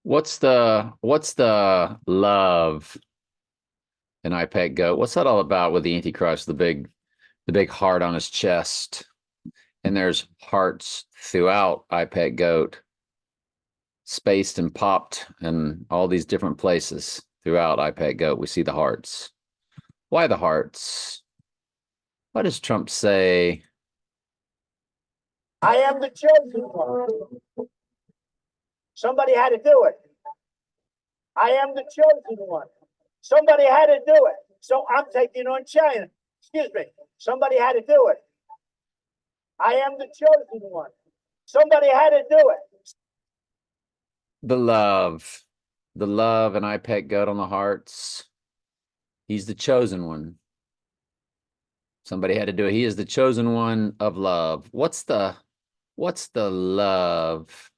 What's the love in iPet Goat? What's that all about with the Antichrist? The big heart on his chest, and there's hearts throughout iPet Goat, spaced and popped in all these different places throughout iPet Goat. We see the hearts. Why the hearts? What does Trump say? I am the chosen one. Somebody had to do it. I am the chosen one. Somebody had to do it. So I'm taking on China. Excuse me. Somebody had to do it. I am the chosen one. Somebody had to do it. The love and iPet Goat on the hearts. He's the chosen one. Somebody had to do it. He is the chosen one of love. What's the love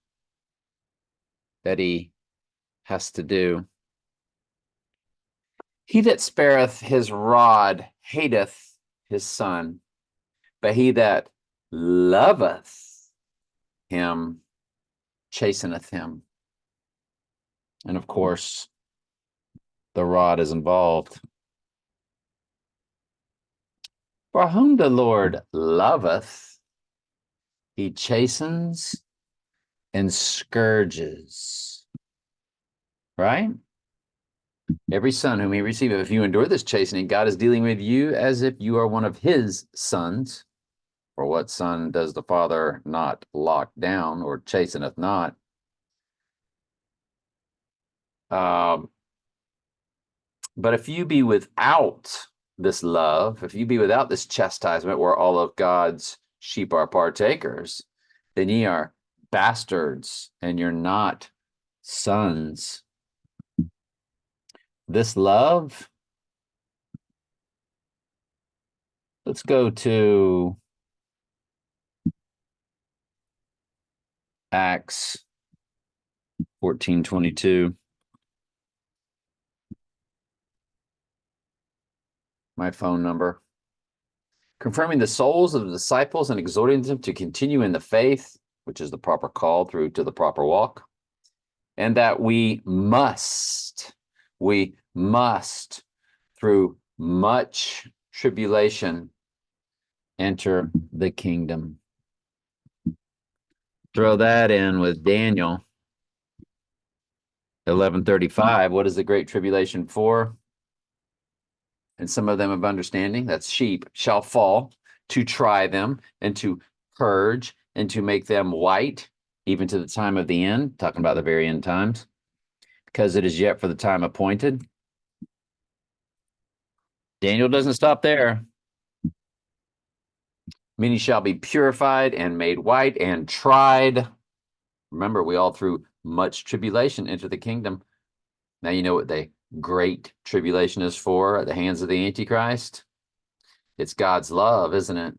that he has to do? He that spareth his rod hateth his son, but he that loveth him chasteneth him. And of course, the rod is involved. For whom the Lord loveth, he chastens and scourges. Right? Every son whom he receiveth, if you endure this chastening, God is dealing with you as if you are one of his sons. For what son does the Father not lock down or chasteneth not? But if you be without this love, if you be without this chastisement where all of God's sheep are partakers, then ye are bastards and you're not sons. This love, let's go to Acts 14:22. My phone number. Confirming the souls of the disciples and exhorting them to continue in the faith, which is the proper call through to the proper walk, and that we must, through much tribulation, enter the kingdom. Throw that in with Daniel 11:35. What is the great tribulation for? And some of them of understanding, that's sheep, shall fall to try them and to purge and to make them white, even to the time of the end, talking about the very end times, because it is yet for the time appointed. Daniel doesn't stop there. Many shall be purified and made white and tried. Remember, we all through much tribulation enter the kingdom. Now you know what the great tribulation is for at the hands of the Antichrist. It's God's love, isn't it?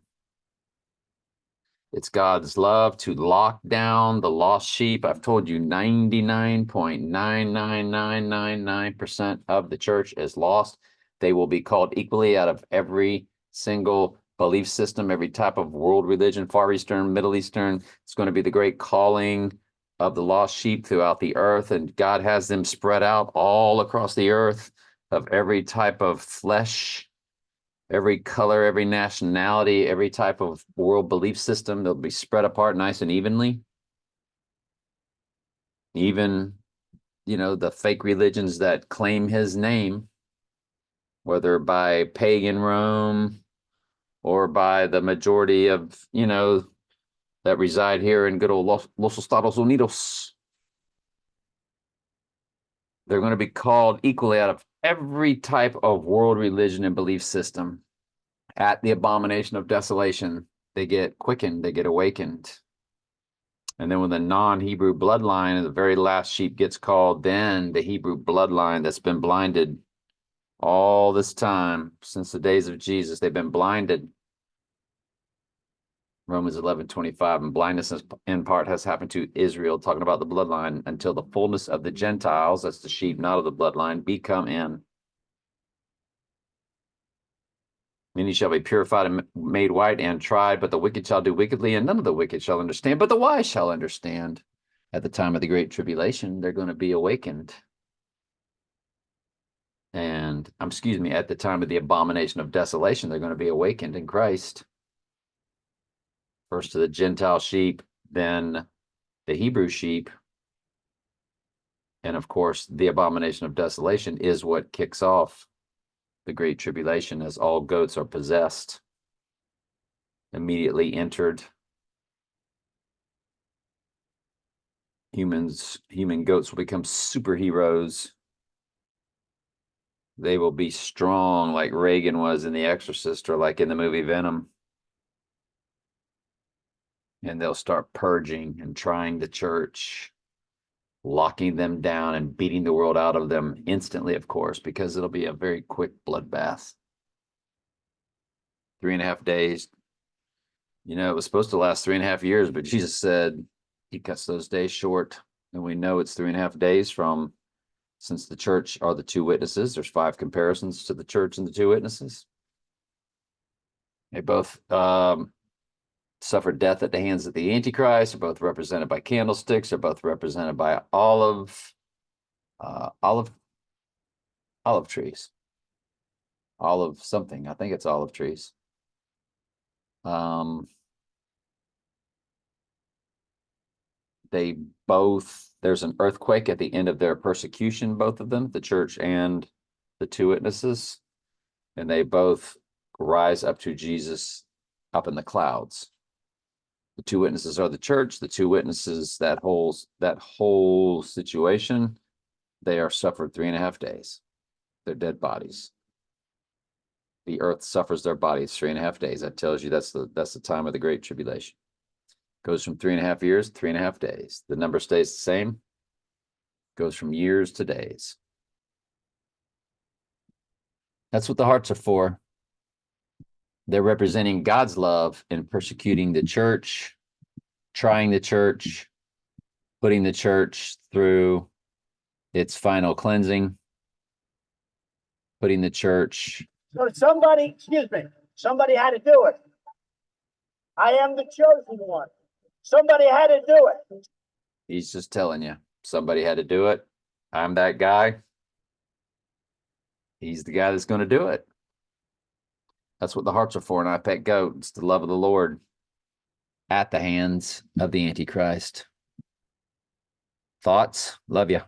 It's God's love to lock down the lost sheep. I've told you 99.99999% of the church is lost. They will be called equally out of every single belief system, every type of world religion, Far Eastern, Middle Eastern. It's going to be the great calling of the lost sheep throughout the earth, and God has them spread out all across the earth of every type of flesh, every color, every nationality, every type of world belief system. They'll be spread apart nice and evenly. Even, the fake religions that claim his name, whether by pagan Rome or by the majority of, that reside here in good old Los Estados Unidos. They're going to be called equally out of every type of world religion and belief system. At the abomination of desolation, they get quickened, they get awakened. And then when the non-Hebrew bloodline, the very last sheep gets called, then the Hebrew bloodline that's been blinded all this time, since the days of Jesus, they've been blinded. Romans 11:25, and blindness in part has happened to Israel, talking about the bloodline, until the fullness of the Gentiles, that's the sheep, not of the bloodline, be come in. Many shall be purified and made white and tried, but the wicked shall do wickedly, and none of the wicked shall understand, but the wise shall understand. At the time of the Great Tribulation, they're going to be awakened. And, excuse me, at the time of the abomination of desolation, they're going to be awakened in Christ. First to the Gentile sheep, then the Hebrew sheep. And of course, the abomination of desolation is what kicks off the Great Tribulation, as all goats are possessed, immediately entered. Human goats will become superheroes. They will be strong like Reagan was in The Exorcist, or like in the movie Venom. And they'll start purging and trying the church, locking them down and beating the world out of them instantly, of course, because it'll be a very quick bloodbath. 3.5 days. You know, it was supposed to last 3.5 years, but Jesus said he cuts those days short. And we know it's 3.5 days from, since the church are the two witnesses. There's 5 comparisons to the church and the two witnesses. They both suffered death at the hands of the Antichrist. They're both represented by candlesticks. They're both represented by olive trees. Olive something. I think it's olive trees. They both, there's an earthquake at the end of their persecution, both of them, the church and the two witnesses, and they both rise up to Jesus up in the clouds. The two witnesses are the church. The two witnesses, that whole situation, they are suffered 3.5 days. They're dead bodies. The earth suffers their bodies 3.5 days. That tells you that's the time of the Great Tribulation. Goes from 3.5 years, 3.5 days. The number stays the same. Goes from years to days. That's what the hearts are for. They're representing God's love in persecuting the church, trying the church, putting the church through its final cleansing, putting the church. So somebody had to do it. I am the chosen one. Somebody had to do it. He's just telling you, somebody had to do it. I'm that guy. He's the guy that's going to do it. That's what the hearts are for, and I pet goat. It's the love of the Lord at the hands of the Antichrist. Thoughts? Love you.